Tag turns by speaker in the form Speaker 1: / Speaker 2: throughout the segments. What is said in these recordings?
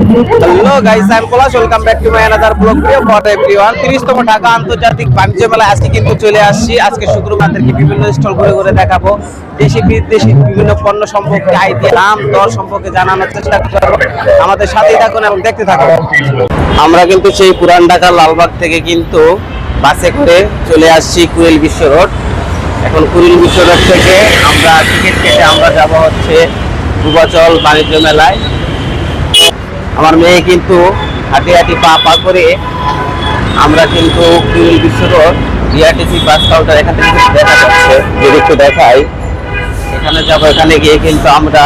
Speaker 1: Hello guys, I am Palash. Welcome back to my another blog video for everyone. 30তম ঢাকা আন্তর্জাতিক বাণিজ্য মেলায় আজকে কিন্তু চলে আসছি। আজকে শুক্রবারদেরকে বিভিন্ন স্টল ঘুরে ঘুরে দেখাবো, দেশি বিদেশি বিভিন্ন পণ্য সম্পর্কে আইডিয়া, দাম দর সম্পর্কে জানানোর চেষ্টা করবো। আমাদের সাথেই থাকুন এবং দেখতে থাকুন। আমরা কিন্তু সেই পুরান ঢাকার লালবাগ থেকে কিন্তু বাসে করে চলে আসছি কুড়িল বিশ্ব রোড। এখন কুড়িল বিশ্ব রোড থেকে আমরা টিকিট কেটে আমরা যাব হচ্ছে পূর্বাচল বাণিজ্য মেলায়। আমার মেয়ে কিন্তু হাঁটি হাঁটি পা পা করে আমরা কিন্তু কুড়িল বিশ্ব রোড বিআরটিসি বাস কাউন্টার এখান থেকে দেখা যাচ্ছে, যদি একটু দেখাই এখানে যাব। এখানে গিয়ে কিন্তু আমরা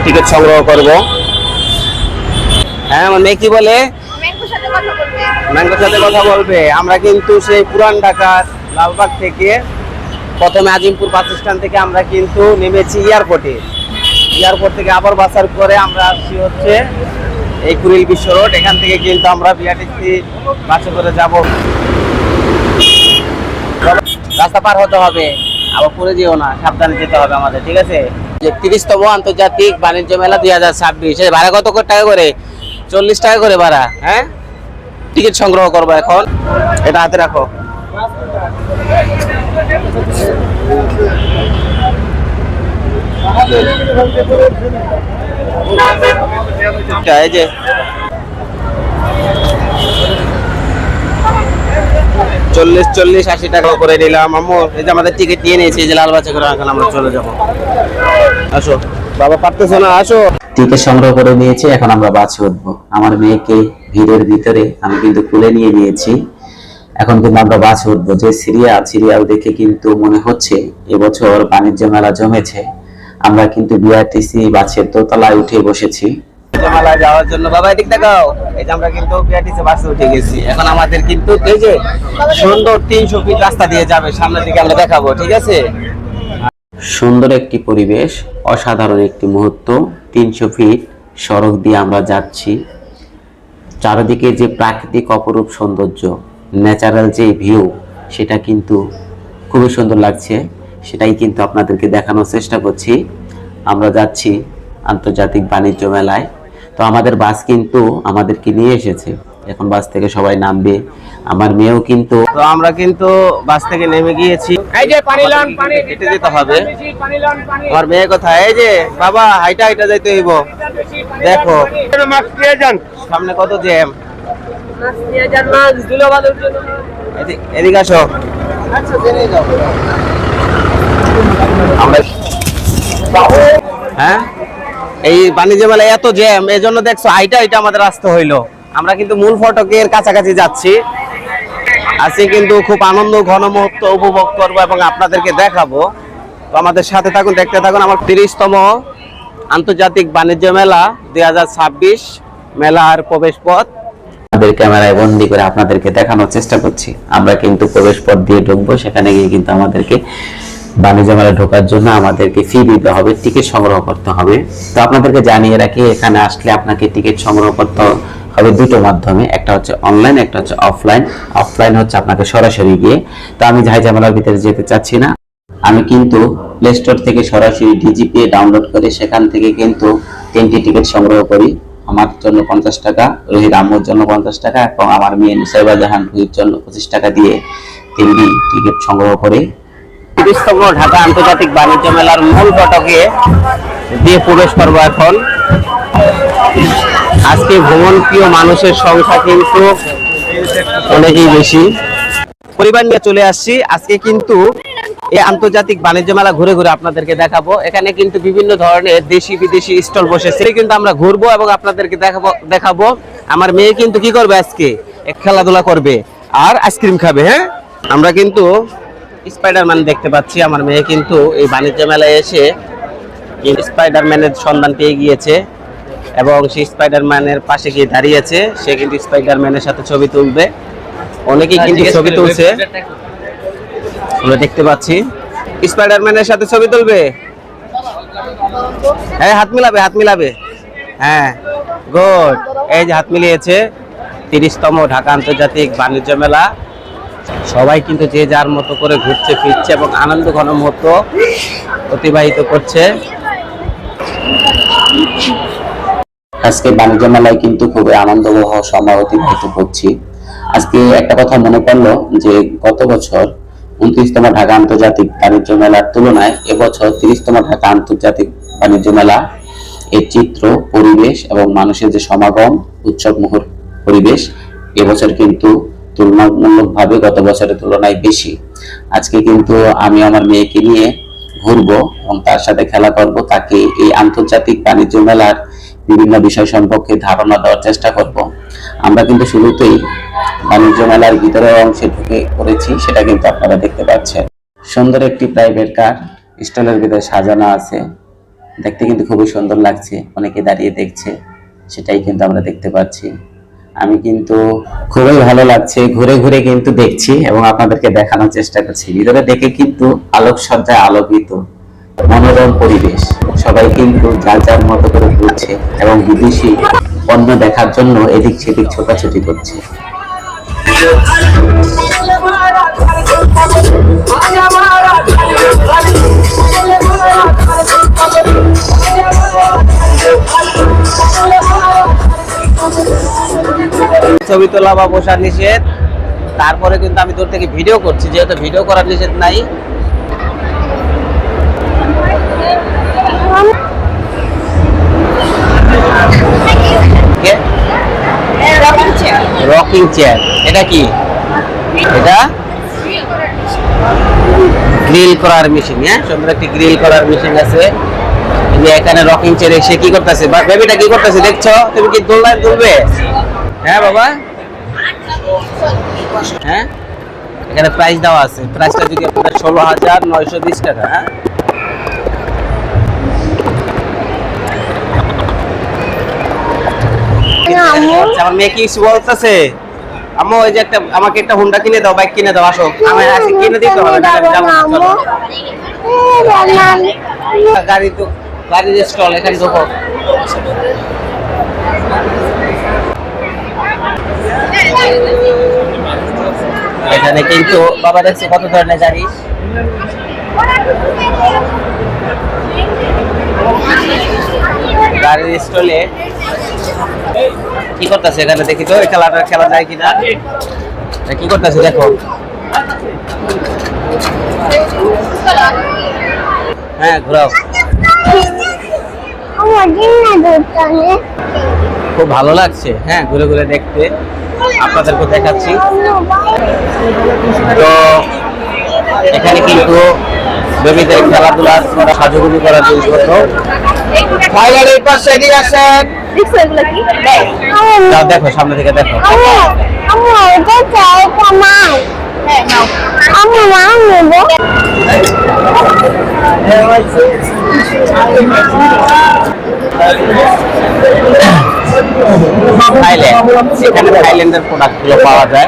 Speaker 1: টিকিট সংগ্রহ করব। হ্যাঁ, আমার মেয়ে কি বলে? ম্যাঙ্গোর সাথে কথা বলবে। আমরা কিন্তু সেই পুরান ঢাকার লালবাগ থেকে প্রথমে আজিমপুর বাস স্ট্যান্ড থেকে আমরা কিন্তু নেমেছি এয়ারপোর্ট থেকে আবার বাসার করে আমরা আসছি হচ্ছে এই কুড়িল বিশ্ব রোড। এখান থেকে কিন্তু আমরা বিআরটিসি বাসে করে যাব। রাস্তা পার হতে হবে, আবার পড়ে যেও না, সাবধানে যেতে হবে আমাদের, ঠিক আছে? যে 30তম আন্তর্জাতিক বাণিজ্য মেলা 2026, ভাড়া কত টাকা করে? 40 টাকা করে ভাড়া। হ্যাঁ, টিকিট সংগ্রহ করবো এখন। এটা হাতে রাখো। এই যে 40-80 টাকা করে নিলাম আম্মু। এই যে আমাদের টিকিট নিয়ে নিয়েছি, এই যে লাল বাচ্চা করে। এখন আমরা চলে যাবো। আসো বাবা, পারতেছো না, আসো।
Speaker 2: টিকিট সংগ্রহ করে নিয়েছি, এখন আমরা বাসে উঠবো। আমার মেয়েকে ভিড়ের ভিতরে আমি কিন্তু তুলে নিয়ে নিয়েছি। এখন কিন্তু আমরা বাসে উঠবো। যে সিরিয়াল দেখে কিন্তু মনে হচ্ছে এবছর বাণিজ্য মেলা জমেছে। আমরা কিন্তু বিআরটিসি বাসের দোতলায় উঠে বসেছি
Speaker 1: মেলায় যাওয়ার জন্য। বাবা এদিক দেখাও। এই যে আমরা কিন্তু বিআরটিসি বাসে উঠে গেছি। এখন আমাদের কিন্তু এই যে সুন্দর 300 ফিট রাস্তা দিয়ে যাবে, সামনের দিকে আমরা দেখাবো, ঠিক আছে?
Speaker 2: সুন্দর একটি পরিবেশ, অসাধারণ একটি মুহূর্ত। 300 ফিট সড়ক দিয়ে আমরা যাচ্ছি। চারিদিকে যে প্রাকৃতিক অপরূপ সৌন্দর্য, ন্যাচারাল যে ভিউ, সেটা কিন্তু খুবই সুন্দর লাগছে। সেটাই কিন্তু আপনাদেরকে দেখানোর চেষ্টা করছি। আমরা যাচ্ছি আন্তর্জাতিক বাণিজ্য মেলায়। তো আমাদের বাস কিন্তু আমাদেরকে নিয়ে এসেছে। এখন বাস থেকে সবাই নামবে। আমার মেয়েও কিন্তু
Speaker 1: তো আমরা কিন্তু বাস থেকে নেমে গিয়েছি। এই যে পানি হেঁটে যেতে হবে। আমার মেয়ে কোথায়? এই যে বাবা, হাইটা যাইতে হইব। দেখো সামনে কত জ্যাম। এদিকে আসো। আমরা হ্যাঁ, এই বাণিজ্য মেলায় এত জ্যাম, এই জন্য দেখছো হাইটা আমাদের রাস্তা হইলো। আমরা কিন্তু মূল ফটকের কাছাকাছি যাচ্ছি। আজকে কিন্তু খুব আনন্দ ঘন মুহূর্ত উপভোগ করবো এবং আপনাদেরকে দেখাবো। তো আমাদের সাথে থাকুন, দেখতে থাকুন। আমার 30তম আন্তর্জাতিক বাণিজ্য মেলা 2026 মেলার প্রবেশ পথ
Speaker 2: আমাদের ক্যামেরায় বন্দি করে আপনাদেরকে দেখানোর চেষ্টা করছি। আমরা কিন্তু প্রবেশ পথ দিয়ে ঢুকবো। সেখানে গিয়ে কিন্তু আমাদেরকে বাণিজ্য মেলায় ঢোকার জন্য আমাদেরকে ফি দিতে হবে, টিকিট সংগ্রহ করতে হবে। তো আপনাদেরকে জানিয়ে রাখি, এখানে আসলে আপনাকে টিকিট সংগ্রহ করতে হবে দুটো মাধ্যমে। একটা হচ্ছে অনলাইন, একটা হচ্ছে অফলাইন। অফলাইন হচ্ছে আপনাকে সরাসরি গিয়ে। তো আমি ঝামেলার ভিতরে যেতে চাচ্ছি না। আমি কিন্তু প্লে স্টোর থেকে সরাসরি ডিজিপি ডাউনলোড করে সেখান থেকে কিন্তু 3টি টিকিট সংগ্রহ করি। আমার জন্য 50 টাকা, রোহিত আম্মুর জন্য 50 টাকা এবং আমার মেয়ে নুসাইবা জাহান রুহির জন্য 25 টাকা দিয়ে 3টি টিকিট সংগ্রহ করে
Speaker 1: 30তম ঢাকা আন্তর্জাতিক বাণিজ্য মেলার মূল ফটকে দিয়ে প্রবেশ করবো এখন। আজকে ভ্রমণ প্রিয় মানুষের সংখ্যা কিন্তু অনেকই বেশি। পরিবার নিয়ে চলে আসছি। আজকে কিন্তু এই আন্তর্জাতিক বাণিজ্য মেলা ঘুরে ঘুরে আপনাদেরকে দেখাবো। এখানে কিন্তু বিভিন্ন ধরনের দেশি বিদেশি স্টল বসেছে, কিন্তু আমরা ঘুরবো এবং আপনাদেরকে দেখাবো। আমার মেয়ে কিন্তু কি করবে আজকে? খেলাধুলা করবে আর আইসক্রিম খাবে। হ্যাঁ, আমরা কিন্তু স্পাইডারম্যান দেখতে পাচ্ছি। আমার মেয়ে কিন্তু এই বাণিজ্য মেলায় এসে স্পাইডারম্যানের সন্ধান পেয়ে গিয়েছে এবং সেই স্পাইডারম্যানের পাশে গিয়ে দাঁড়িয়েছে। সে কিন্তু স্পাইডারম্যানের সাথে ছবি তুলবে। অনেকেই কিন্তু ছবি তুলছে, আমরা দেখতে পাচ্ছি। স্পাইডারম্যানের সাথে ছবি তুলবে। হ্যাঁ, হাত মিলাবে। হ্যাঁ, গুড। এই যে হাত মিলিয়েছে। 30তম ঢাকা আন্তর্জাতিক বাণিজ্য মেলা। সবাই কিন্তু যে যার মতো করে ঘুরছে ফিরছে এবং আনন্দ ঘন মুহূর্ত অতিবাহিত করছে।
Speaker 2: আজকে বাণিজ্য মেলায় কিন্তু খুবই আনন্দবহ সময় অতিবাহিত করছি। আজকে একটা কথা মনে পড়লো যে গত বছর 29তম ঢাকা আন্তর্জাতিক বাণিজ্য মেলার তুলনায় এবছর 30তম ঢাকা আন্তর্জাতিক বাণিজ্য মেলা এর চিত্র, পরিবেশ এবং মানুষের যে সমাগম, উৎসব মুখর পরিবেশ এবছর কিন্তু তুলনামূলকভাবে গত বছরের তুলনায় বেশি। আজকে কিন্তু আমি আমার মেয়েকে নিয়ে ঘুরবো এবং তার সাথে খেলা করব, তাকে এই আন্তর্জাতিক বাণিজ্য মেলার বিভিন্ন বিষয় সম্পর্কে ধারণা দেওয়ার চেষ্টা করব। আমরা কিন্তু শুরুতেই বাণিজ্য মেলার ভিতরের অংশে ঢুকে পড়েছি, সেটা কিন্তু আপনারা দেখতে পাচ্ছেন। সুন্দর একটি প্রাইভেট কার স্টলের ভিতরে সাজানো আছে, দেখতে কিন্তু খুবই সুন্দর লাগছে, অনেকে দাঁড়িয়ে দেখছে, সেটাই কিন্তু আমরা দেখতে পাচ্ছি। আমি কিন্তু খুবই ভালো লাগছে, ঘুরে ঘুরে কিন্তু দেখছি এবং আপনাদেরকে দেখানোর চেষ্টা করছি। ভিতরে দেখে কিন্তু আলোকসজ্জায় আলোকিত মনোরম পরিবেশ, সবাই কিন্তু যার যার মতো করে ঘুরছে এবং বিদেশি পণ্য দেখার জন্য এদিক সেদিক ছোটাছুটি করছে।
Speaker 1: ছবি তোলা বা বসা নিষেধ, তারপরে কিন্তু আমি তোর থেকে ভিডিও করছি, যেহেতু ভিডিও করার নিষেধ নাই। রকিং চেয়ার, এটা কি? এটা গ্রিল করার মেশিন। হ্যাঁ, সুন্দর একটি গ্রিল করার মেশিন আছে। যে এখানে রকিং চেয়ার এসে কি করতেছে, বেবিটা কি করতেছে দেখছো? তুমি কি দোলনায় দুলবে? হ্যাঁ বাবা, হ্যাঁ, এখানে প্রাইস দেওয়া আছে। প্রাইসটা যদি আপনাদের 16,920 টাকা। হ্যাঁ, আমার মেয়ে কি বলতেছে, আম্মু ওই যে একটা আমাকে একটা হুন্ডা কিনে দাও, বাইক কিনে দাও, আসো। আমি আজকে কিনে দিতে হবে না, আমি যাবো, চলো। গাড়ি তো, গাড়ির স্টল এখানে ঢোকো। এখানে কিন্তু বাবা দেখছে কত ধরনের গাড়ি। গাড়ির স্টলে কি করতেছে এখানে দেখি তো, এই খেলাটা খেলা যায় কিনা। কি করতেছে দেখো। হ্যাঁ, ঘোরাও। খুব ভালো লাগছে, হ্যাঁ, ঘুরে ঘুরে দেখতে। আপনাদেরকে দেখাচ্ছি। তো এখানে কিন্তু বেবিদের খেলাধুলার সাজুগুজু করার জিনিসপত্র। দেখো, সামনে থেকে দেখো। এখানে থাইল্যান্ডের প্রোডাক্ট গুলো পাওয়া যায়।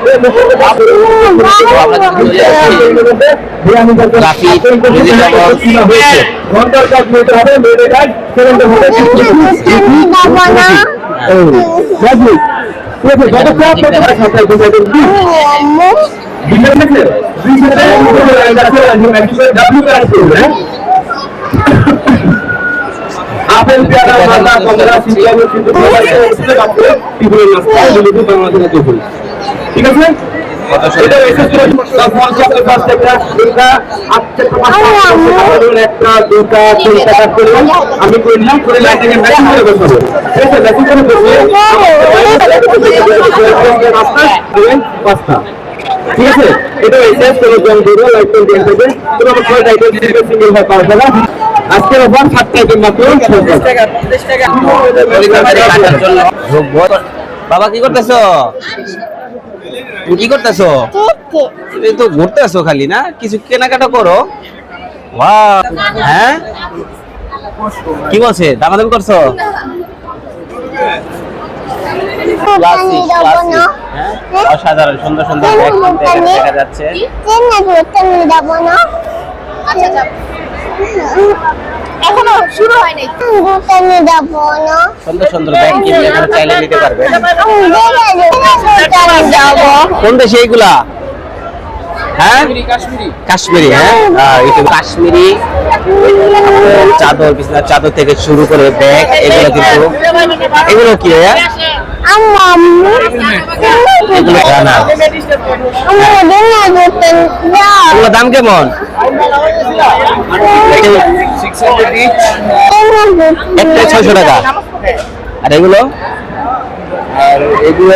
Speaker 1: আপেল পেয়ারা মালদা কমলা সিঙ্গাপুর কিন্তু ঠিক আছে। এটা এসএস করে সব চকলেট পাঁচ টাকা, এটা 8 টাকা 5 টাকা, একটা দুটা তিনটা কাট করলাম, আমি করে নিলাম, করে লাইটটাকে ম্যাচিং করে বসাবো। ঠিক আছে, ম্যাচিং করে বসিয়ে পাঁচটা। ঠিক আছে, এটা এসএস করে জয়েন করব, লাইট করে দিয়ে দেবে। তোমরা ছয় আইটেম দিবে, সিঙ্গেল হয় পাওয়া যাবে। আজকের অফার 7 টাকা মাত্র 50 টাকা। বাবা কি করতেছো? তুমি কি করতেছো? তুমি তো ঘুরতেছো খালি না, কিছু কেনাকাটা করো। হ্যাঁ, কি বলছে? দামাদামি করছো? অসাধারণ সুন্দর সুন্দর দেখা যাচ্ছে।
Speaker 3: এখনো শুরু হয়নি,
Speaker 1: সুন্দর সুন্দর ব্যাগ কিনলে এখানে চাইলে নিতে পারবে। কোন দেশে এইগুলা? হ্যাঁ কাশ্মীরি, হ্যাঁ এটা কাশ্মীরি চাদর, বিছানার চাদর থেকে শুরু করে ব্যাগ, এগুলো কিন্তু এগুলো কি ভাইয়া? এগুলো জানা। এগুলো দাম কেমন? একটা 600 টাকা। আর এগুলো
Speaker 4: আর এগুলো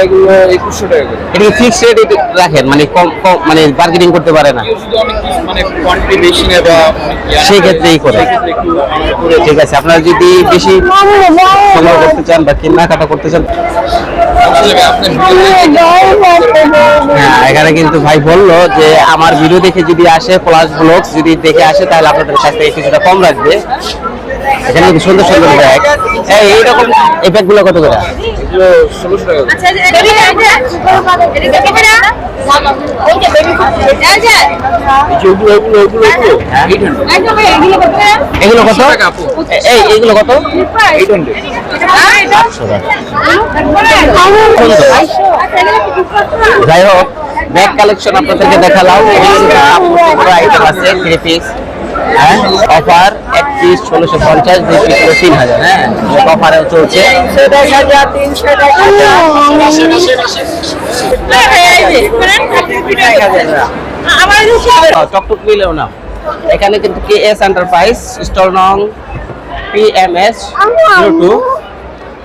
Speaker 4: 2100 টাকা করে।
Speaker 1: এটা ফিক্স রেট রাখেন, মানে কম কম মানে বার্গেনিং করতে পারে না,
Speaker 4: কেউ যদি অনেক মানে কোয়ান্টিটি বেশি নেয় বা
Speaker 1: সেই ক্ষেত্রেই করে। ঠিক আছে, আপনারা যদি বেশি সংগ্রহ করতে চান বা কেনাকাটা করতে চান, হ্যাঁ এখানে কিন্তু ভাই বললো যে আমার ভিডিও দেখে যদি আসে, প্লাস ব্লগ যদি দেখে আসে, তাহলে আপনাদের কাছ থেকে কিছুটা কম রাখবে। এখানে কিন্তু সুন্দর সুন্দর ব্যাগ, এইরকম এই ব্যাগগুলো কত করে?
Speaker 4: এগুলো 1600 টাকা করে।
Speaker 1: এগুলো কত? এইগুলো কত?
Speaker 4: 800
Speaker 1: যাই হোক, ব্যাগ কালেকশন আপনাদেরকে দেখালাম। আইটেম আছে 3 পিস, হ্যাঁ অফার 1 পিস 1650, 2 পিস 3000, হ্যাঁ অফারেও চলছে। টকটক মিলেও না। এখানে কিন্তু KS এন্টারপ্রাইজ, স্টল নং PMS 02।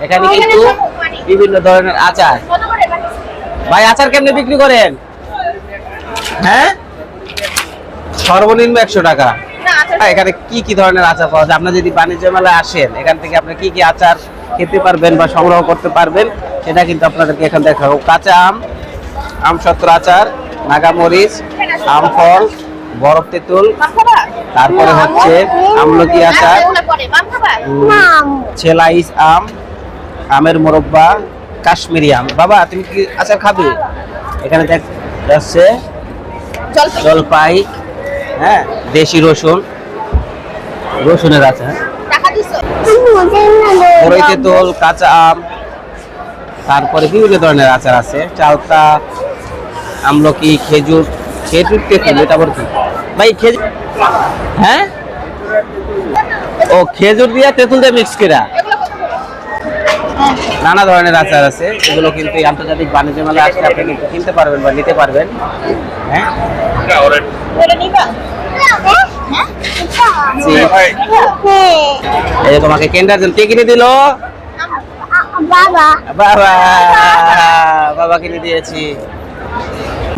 Speaker 1: এখানে কিন্তু বিভিন্ন ধরনের আচার। ভাই আচার কেমনে বিক্রি করেন? হ্যাঁ সর্বনিম্ন 100 টাকা। এখানে কি কি ধরনের আচার পাওয়া যায়? আপনারা যদি বাণিজ্য মেলায় আসেন, এখান থেকে আপনি কি কি আচার খেতে পারবেন বা সংগ্রহ করতে পারবেন, সেটা কিন্তু আপনাদেরকে এখানে দেখাবো। কাঁচা আম, আমসত্র আচার, নাগামরিচ, আম ফল, বরফ তেঁতুল, তারপরে হচ্ছে আমলকি আচার, ছেলাইস আম, আমের মোরব্বা, কাশ্মীরি আম। বাবা তুমি কি আচার খাবে? এখানে দেখ যাচ্ছে জলপাই, হ্যাঁ দেশি রসুন, রসুনের আচার, বরই তেঁতুল, কাঁচা আম, তারপরে বিভিন্ন ধরনের আচার আছে, চালতা, আমলকি, খেজুর, খেজুর তেঁতুল। এটা আবার কি ভাই? খেজুর, হ্যাঁ ও খেজুর দিয়ে তেঁতুল দিয়ে মিক্স করা নানা ধরনের আচার আছে। এগুলো কিন্তু এই আন্তর্জাতিক বাণিজ্য মেলায় আসলে আপনি কিন্তু কিনতে পারবেন বা নিতে পারবেন। হ্যাঁ এই যে তোমাকে কেন্দ্রের জন্য কে কিনে দিল? বাবা বাবা কিনে দিয়েছি।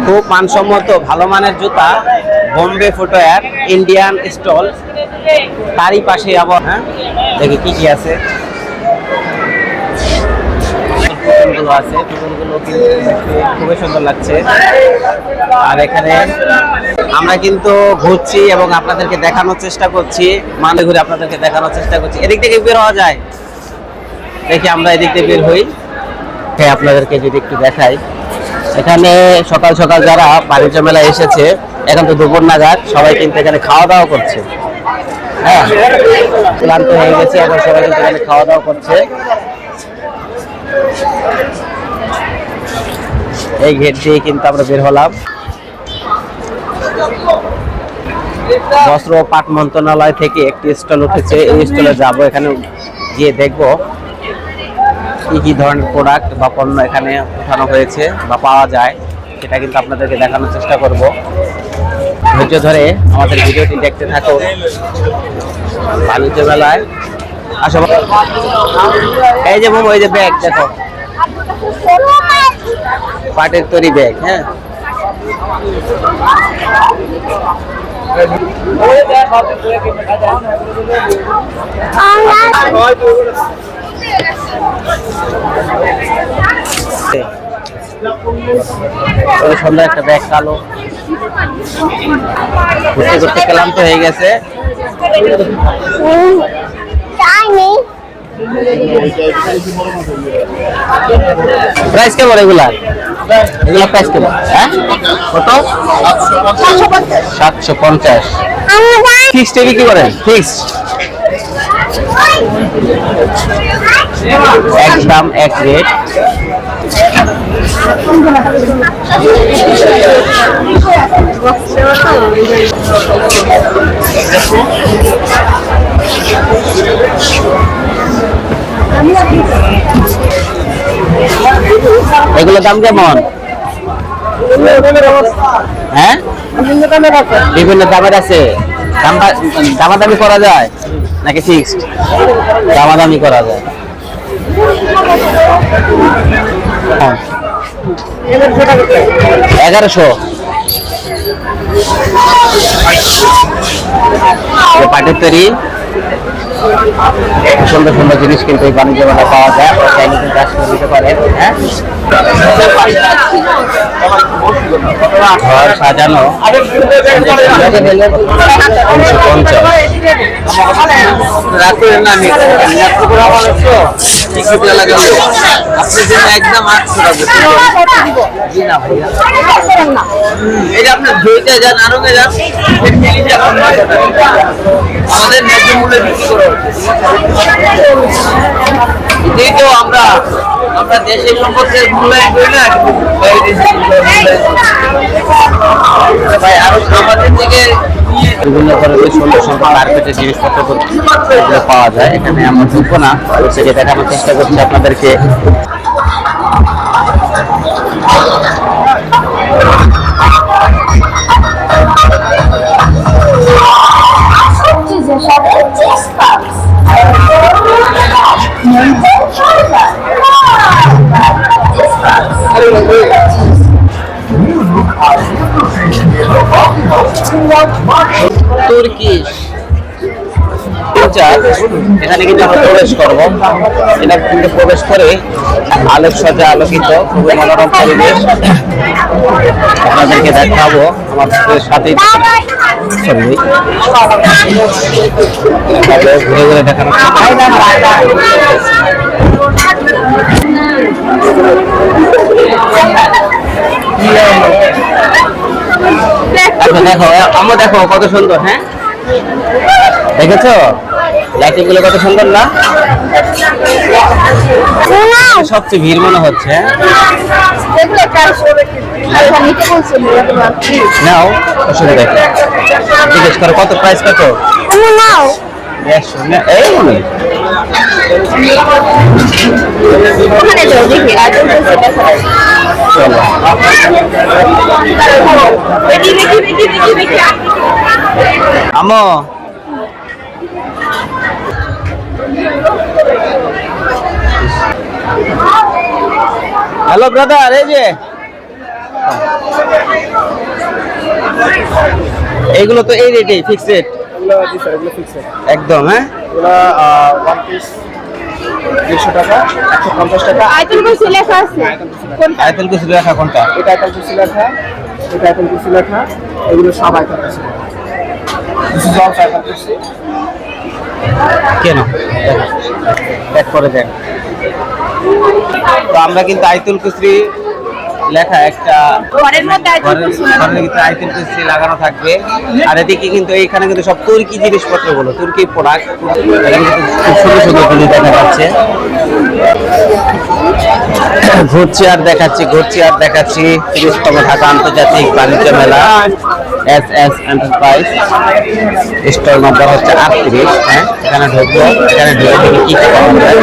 Speaker 1: খুব মানসম্মত ভালো মানের জুতা, বোম্বে ফুটওয়্যার, ইন্ডিয়ান স্টল, তারই পাশে আবার, হ্যাঁ দেখি কি কি আছে। পুতুলগুলো আছে, পুতুলগুলো কিন্তু খুবই সুন্দর লাগছে। আর এখানে আমরা কিন্তু ঘুরছি এবং আপনাদেরকে দেখানোর চেষ্টা করছি, মানে ঘুরে আপনাদেরকে দেখানোর চেষ্টা করছি। এদিক থেকে বের হওয়া যায়, দেখি আমরা এদিক থেকে বের হই। আপনাদেরকে যদি একটু দেখাই, এখানে সকাল সকাল যারা বাণিজ্য মেলায় এসেছে, এখন তো দুপুর নাগাদ, সবাই কিন্তু এখানে খাওয়া দাওয়া করছে। হ্যাঁ ক্লান্ত হয়ে গেছে, এখন সবাই কিন্তু এখানে খাওয়া দাওয়া করছে। এই গেট দিয়ে কিন্তু আমরা বের হলাম। বস্ত্র ও পাট মন্ত্রণালয় থেকে একটি স্টল উঠেছে, এই স্টলে যাব, এখানে গিয়ে দেখব কি কি ধরনের প্রোডাক্ট বা পণ্য এখানে উঠানো হয়েছে বা পাওয়া যায়, সেটা কিন্তু আপনাদেরকে দেখানোর চেষ্টা করব। ধৈর্য ধরে আমাদের ভিডিওটি দেখতে থাকুন। বাণিজ্য মেলায় আসো, এই যে মোমো, এই যে ব্যাগ দেখো, পাটের তৈরি ব্যাগ। হ্যাঁ সন্ধ্যা একটা ব্যাগ কালো, ঘুরতে ঘুরতে ক্লান্ত হয়ে গেছে। প্রাইস কেমন এগুলা? এগুলা প্রাইস কেমন? হ্যাঁ কত? 750। ফিক্সড বিক্রি করেন? ফিক্সড একদম এক রেট।
Speaker 2: এগুলো দাম কেমন? হ্যাঁ, বিভিন্ন দামের আছে। দামাদামি করা যায় নাকি ফিক্সড? দামাদামি করা যায়। 1100 পাটের তৈরি সুন্দর সুন্দর জিনিস কিন্তু এই বাণিজ্য মেলায় পাওয়া যায়। চাইলে কিন্তু আসলে নিতে পারেন। হ্যাঁ, ঘর সাজানো 350।
Speaker 1: একদম 800 এটা আপনার ধুইতে যান, আরঙে যান, আমাদের ন্যায্য মূল্যে বিক্রি করা হচ্ছে। এটাই তো আমরা দেশের সম্পদের মূল্যায়ন করি না, ভাই আরো আমাদের থেকে
Speaker 2: বিভিন্ন ধরনের সুন্দর সুন্দর কার্পেটের জিনিসপত্র এগুলো পাওয়া যায়। এখানে আমরা ঢুকবো না, সেটা দেখানোর চেষ্টা করছি আপনাদেরকে। তুর্কি এখানে কিন্তু আমরা প্রবেশ করবো। এটা কিন্তু প্রবেশ করে আলোক সজ্জা আলোকিত খুবই মনোরম পরিবেশ আপনাদেরকে দেখাবো। আমাদের সাথে ঘুরে ঘুরে দেখানো। আচ্ছা দেখো, আমরা দেখো কত সুন্দর। হ্যাঁ, দেখেছো লাইটিং গুলো কত সুন্দর না? সবচেয়ে ভিড় মনে হচ্ছে। নাও, অসুবিধা জিজ্ঞেস করো কত প্রাইস, কত? এই মনে আমো হ্যালো ব্রাদার, এই যে এইগুলো তো এই রেটে ফিক্স রেট একদম। হ্যাঁ,
Speaker 4: ওয়ান পিস 150 টাকা, 150 টাকা।
Speaker 3: আইটেল কুরসি লেখা আছে।
Speaker 2: আইতেল কিছু লেখা কোনটা?
Speaker 4: এটা আইটেল কুরসি লেখা, এটা আইটেল কুরসি লেখা, এগুলো সব itel Kursi. This is all itel কুরসি।
Speaker 2: কেন প্যাক করে দেন। তো আমরা কিন্তু আইতুল কুসরি লেখা একটা
Speaker 3: ঘরের মধ্যে আইটেল কুরসি
Speaker 2: ঘরের ভিতরে আইতুল কুসরি লাগানো থাকবে। আর এদিকে কিন্তু এইখানে কিন্তু সব তুর্কি জিনিসপত্রগুলো, তুর্কি প্রোডাক্ট, খুব সুন্দর সুন্দর জিনিস দেখা যাচ্ছে। ঘুরছি আর দেখাচ্ছি 30তম ঢাকা আন্তর্জাতিক বাণিজ্য মেলা SS এন্টারপ্রাইজ, স্টল নম্বর হচ্ছে 38। হ্যাঁ, এখানে ঢুকবো। এখানে ঢুকে দেখি কি পাওয়া যায়।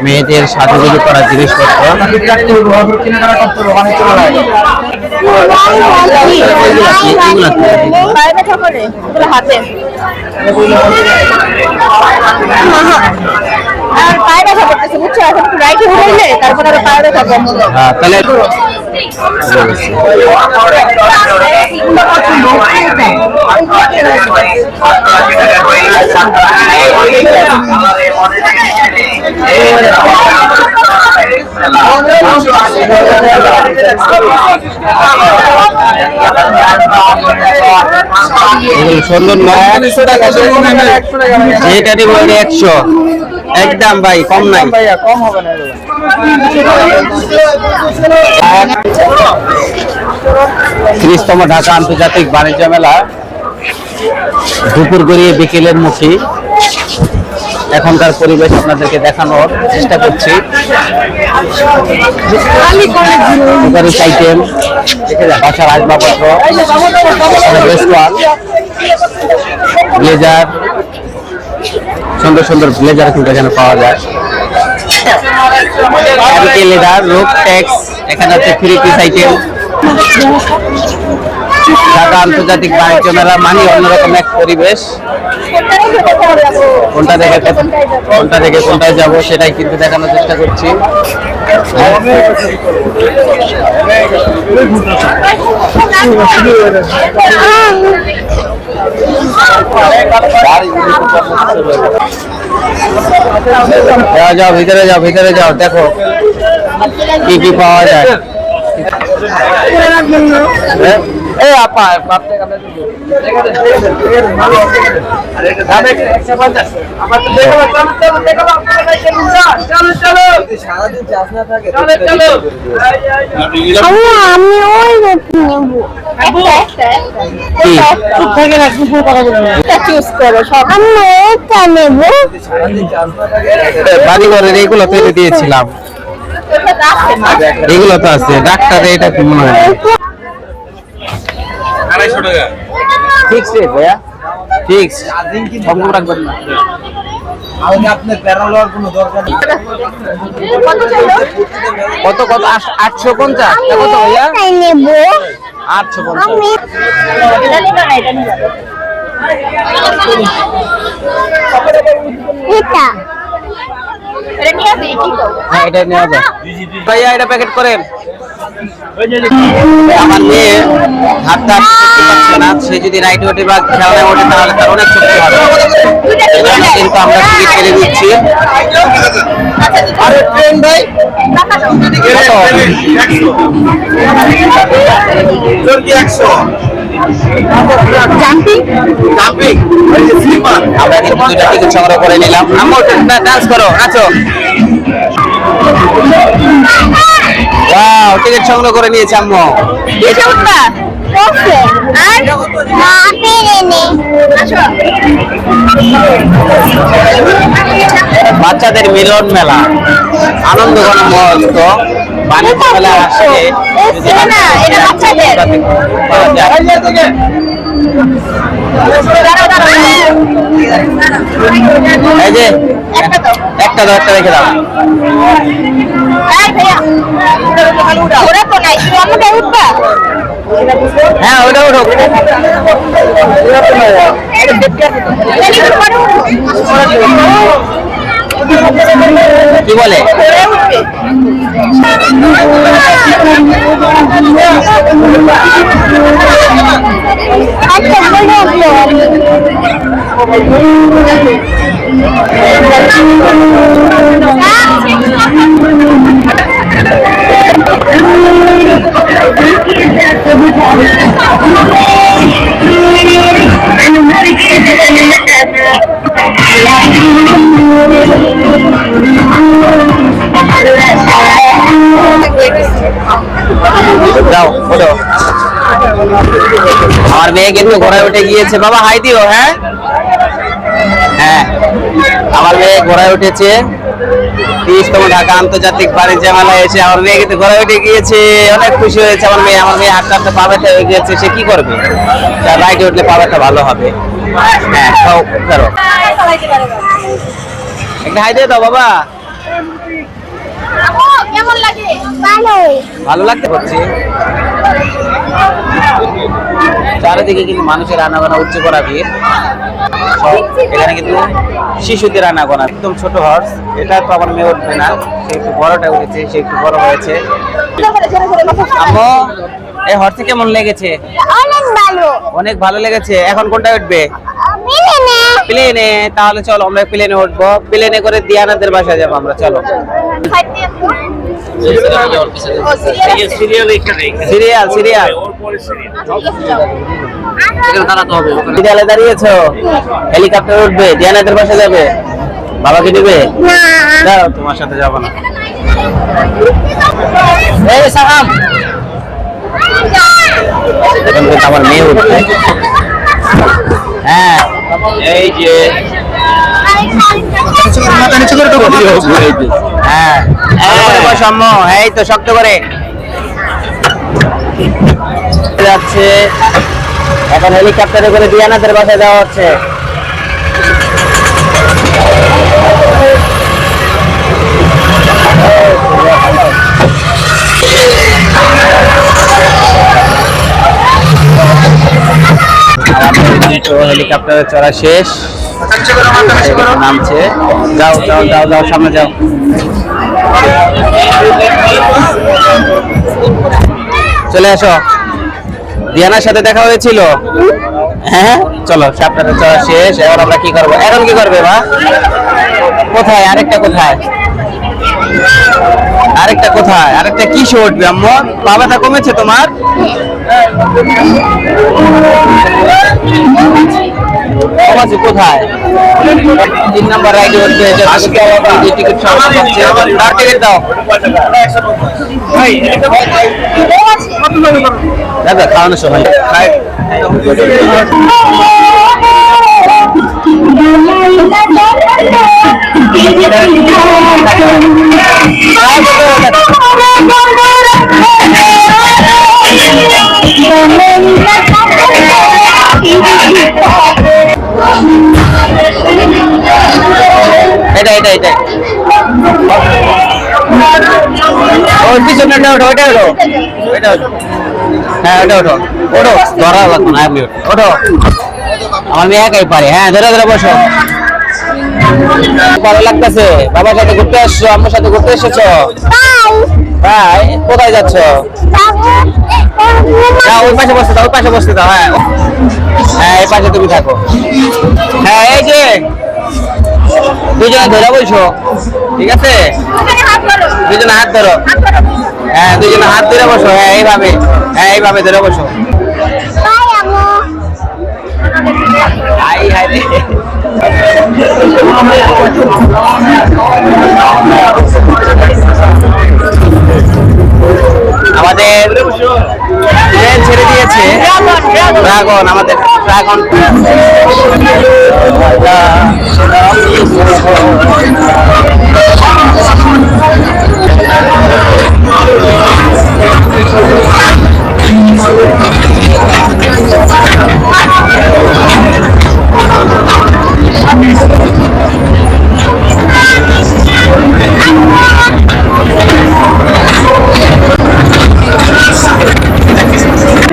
Speaker 2: মেয়েদের সাজুগুজু করার জিনিসপত্র।
Speaker 3: হাতে আর পায়ে ব্যথা করতেছে, বুঝছো? এখন একটু রাইটে উঠাইলে তারপরে আরো পায়ে ব্যথা কম হলো।
Speaker 2: হ্যাঁ, তাহলে সুন্দর নয়, 100 টাকা। যেটা নিব 100 একদম ভাই, কম নাই।
Speaker 4: ভাইয়া কম হবে না।
Speaker 2: 30তম ঢাকা আন্তর্জাতিক বাণিজ্য মেলা দুপুর গড়িয়ে বিকেলের মুখী। এখনকার পরিবেশ আপনাদেরকে দেখানোর চেষ্টা করছি। আইটেম, বাসার আসবাবপত্র, ব্লেজার, সুন্দর সুন্দর ব্লেজার কিন্তু এখানে পাওয়া যায়। লেদার, রোপ ট্যাক্স, এখানে হচ্ছে 3 পিস আইটেম। ঢাকা আন্তর্জাতিক বাণিজ্য মেলা মানে অন্যরকম এক পরিবেশ। কোনটা থেকে কোনটায় যাব সেটাই কিন্তু দেখানোর চেষ্টা করছি। যাও ভিতরে যাও দেখো কি কি পাওয়া যায়। এই আপা বাড়িঘরের এইগুলো তৈরি দিয়েছিলাম, এগুলো তো আছে। ডাক্তারে এটা কি মনে হয় 250 টাকা ফিক্স রেট ভাইয়া, ফিক্স কম রাখবেন না। কত 850 কত ভাইয়া? 850। হ্যাঁ এটা নেওয়া যায় ভাইয়া, এটা প্যাকেট করেন। আমার মেয়ে হাতটা করতে পারছে না, সে যদি রাইট ওঠে বা খেলায় ওঠে তাহলে তার অনেক শক্তি হবে। কিন্তু আমরা টিকিট কেটে দিচ্ছি। আরে ট্রেন ভাই আমরা কিন্তু 2টা টিকিট সংগ্রহ করে নিলাম। আমরা ডান্স করো, নাচো। ওয়াও, টিকিট সংগ্রহ করে নিয়েছে আম্মু। বাচ্চাদের মিলন মেলা, আনন্দ ঘন মুহূর্ত। বাণিজ্য মেলা আসলে এই যে একটা রেখে দাও। হ্যাঁ ওটা উঠো। কি বলে যাও ওঠো। আমার মেয়ে কিন্তু ঘোড়ায় উঠে গিয়েছে। বাবা হাই দিও। হ্যাঁ হ্যাঁ, আমার মেয়ে ঘোড়ায় উঠেছে। 30তম ঢাকা আন্তর্জাতিক বাণিজ্য মেলায় এসে আমার মেয়ে কিন্তু ঘোড়ায় উঠে গিয়েছে। অনেক খুশি হয়েছে আমার মেয়ে। হাঁটতে হাঁটতে পা ব্যথা হয়ে গিয়েছে, সে কি করবে? রাইডে উঠলে পা ব্যথা ভালো হবে। হ্যাঁ খাও, করো একটা হাই দিয়ে দাও বাবা।
Speaker 3: কেমন লাগে?
Speaker 2: ভালো লাগতে হচ্ছে। চারিদিকে কিন্তু মানুষের আনাগোনা, উচ্চ করা ভিড়। এখানে কিন্তু শিশুদের আনাগোনা। একদম ছোট হর্স, এটা তো আমার মেয়ে উঠবে না, সে একটু বড়টা উঠেছে, সে একটু বড় হয়েছে। আম্মু এই হর্সে কেমন লেগেছে? অনেক ভালো লেগেছে। এখন কোনটা উঠবে? প্লেনে। তাহলে চলো আমরা প্লেনে উঠবো। প্লেনে করে দিয়ানাদের বাসায় যাবো আমরা। চলো সিরিয়ালে দাঁড়িয়েছো? হেলিকপ্টার উঠবে, দিয়ানাদের বাসায় যাবে। বাবাকে দিবে? যাও, তোমার সাথে যাবো না। আমার মেয়ে উঠবে। হ্যাঁ এই যে
Speaker 4: মাথা নিচু করে দেবো।
Speaker 1: হ্যাঁ সম্ভব, এই তো শক্ত করে যাচ্ছে। এখন হেলিকপ্টারে করে দিয়ানাদের বাসায় যাওয়া হচ্ছে। হেলিকপ্টারে চড়া শেষ, নামছে। যাও যাও যাও যাও, সামনে যাও। চলে আসো। দিয়ানার সাথে দেখা হয়েছিল? হ্যাঁ, চলো হেলিকপ্টারে চড়া শেষ। এখন আমরা কি করবো? এখন কি করবে মা? কোথায় আরেকটা? কোথায় আরেকটা? কোথায় আরেকটা? কি শো উঠবে আম্মু? পা ব্যথা কমেছে তোমার? কমাচ্ছে কোথায়? 3 নম্বর রাইডে উঠবে। টিকিট টিকিট দাও দাদা, খাওয়ানোর সময় এটা ওর পিছনে ওঠো, ওটা ওঠো, ওটা ওঠো। হ্যাঁ ওটা ওঠো, ওঠো, ধরা লাগবে না, আপনি ওঠো। আমার মেয়ে একাই পারে। হ্যাঁ ধরে ধরে বসো। ভালো লাগতেছে? বাবার সাথে ঘুরতে আসছো? আম্মুর সাথে ঘুরতে এসেছো? ভাই কোথায় যাচ্ছ? ওই পাশে বসতে দাও, ওই পাশে বসতে দাও। হ্যাঁ হ্যাঁ, এই পাশে তুমি থাকো। হ্যাঁ এই যে দুজনে ধরে বলছো, ঠিক আছে? দুজনে হাত ধরো। হ্যাঁ দুজনে হাত ধরে বসো। হ্যাঁ এইভাবে, হ্যাঁ এইভাবে ধরে বসো। আমাদের ট্রেন ছেড়ে দিয়েছে ড্রাগন, আমাদের ড্রাগন।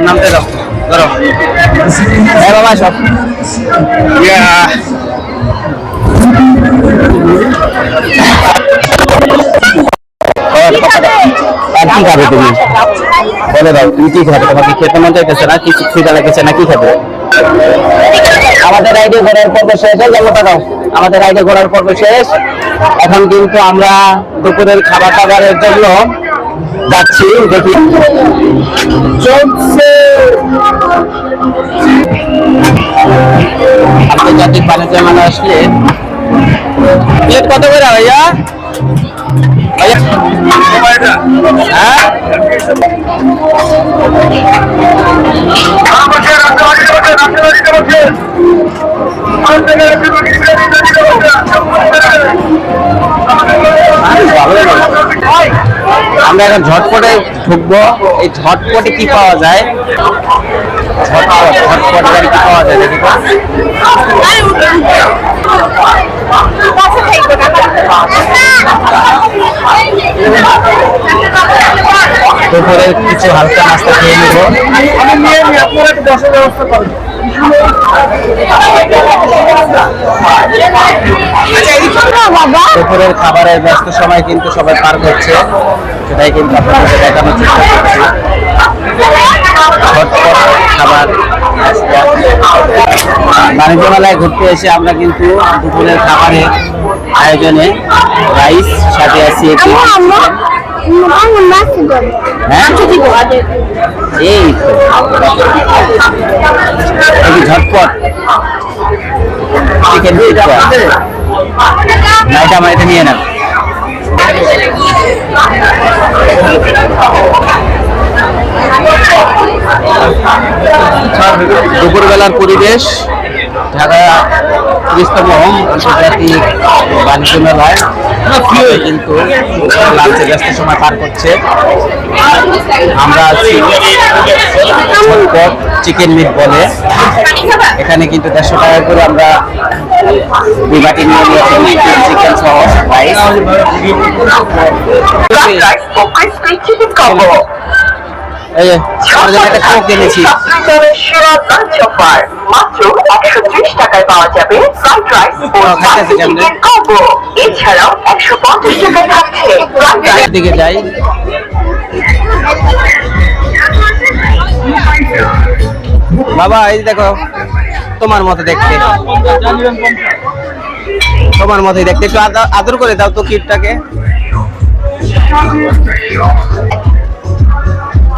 Speaker 1: নামতে দাও, ধরো। হ্যাঁ বাবা সব কি খাবে তুমি? বলে দাও তুমি কি খাবে? তোমাকে খেতে মন চাইতেছে না? কিছু খিদা লেগেছে না? কি খাবে? আমাদের রাইডে ঘোরার পর্ব শেষ হয়ে গেল। দাও, আমাদের রাইডে ঘোরার পর্ব শেষ। এখন কিন্তু আমরা দুপুরের খাবার দাবারের জন্য যাচ্ছি। দেখি চলছে আন্তর্জাতিক বাণিজ্য মেলা আসলে প্লেট কত করে ভাইয়া? হ্যাঁ আমরা এখন ঝটপটে ঢুকবো। এই ঝটপটে কি পাওয়া যায়? ঝটপট গাড়ি কি পাওয়া যায় দেখি তো। দুপুরে কিছু হালকা নাস্তা খেয়ে নেবো। দুপুরের খাবারের ব্যস্ত সময় কিন্তু সবাই পার করছে, সেটাই কিন্তু আপনাদের দেখানোর চেষ্টা করছি। খাবার বাণিজ্য মেলায় ঘুরতে এসে আমরা কিন্তু দুপুরের খাবারের আয়োজনে রাইস সাথে আছি এই ঝটপট চিকেন নাইটা মাইটা নিয়ে নেন। দুপুরবেলার পরিবেশ ঢাকা
Speaker 2: 30তম আন্তর্জাতিক বাণিজ্য মেলায় কিন্তু লাঞ্চে ব্যস্ত সময় পার করছে। আমরা আছি চিকেন মিট বলে, এখানে কিন্তু 150 টাকা করে আমরা দুই বাটি নিয়ে নিয়েছি চিকেন সহ রাইস। এই যে আমার জন্য একটা কোক এনেছি।
Speaker 5: মাত্র 130 টাকায় পাওয়া যাবে ফ্রাইড রাইস ও
Speaker 2: খাইতেছি কেমনে?
Speaker 5: Chicken combo. এছাড়াও 150 টাকায় থাকছে ফ্রাইড রাইস।
Speaker 2: দিকে যাই, বাবা এই যে দেখো তোমার মতো দেখতে, তোমার মতোই দেখতে, একটু আদর করে দাও তো কিটটাকে।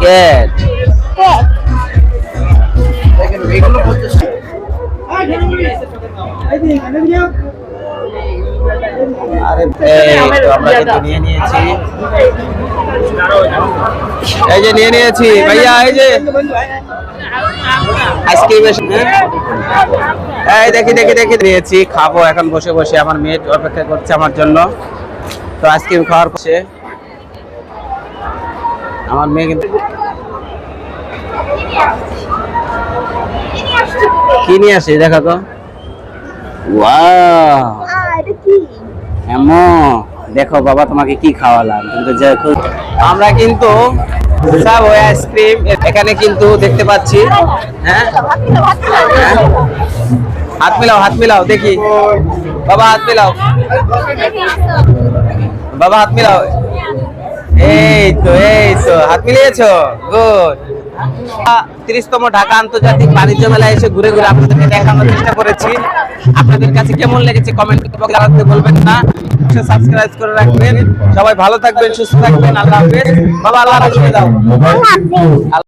Speaker 2: ক্যাট আরে এই তো আমরা কিন্তু নিয়ে নিয়েছি, এই যে নিয়ে নিয়েছি ভাইয়া, এই যে আইসক্রিম এই দেখি দেখি দেখি নিয়েছি, খাবো এখন বসে বসে। আমার মেয়ে অপেক্ষা করছে আমার জন্য, তো আইসক্রিম খাওয়ার পরে আমার মেয়ে কিন্তু কি নিয়ে আসে দেখো তো। ওয়াও এমন দেখো বাবা তোমাকে কি খাওয়ালাম, কিন্তু আমরা কিন্তু সব ওই আইসক্রিম এখানে কিন্তু দেখতে পাচ্ছি। হ্যাঁ হাত মিলাও, হাত মিলাও দেখি বাবা, হাত মিলাও বাবা, হাত মিলাও। এই তো হাত মিলিয়েছো, গুড। 30তম ঢাকা আন্তর্জাতিক বাণিজ্য মেলায় এসে ঘুরে ঘুরে আপনাদেরকে দেখানোর চেষ্টা করেছি। আপনাদের কাছে কেমন লেগেছে কমেন্ট করে জানাতে বলবেন না, সাবস্ক্রাইব করে রাখবেন। সবাই ভালো থাকবেন, সুস্থ থাকবেন, আল্লাহ হাফেজ। বাবা আল্লাহ রাখবে দাও।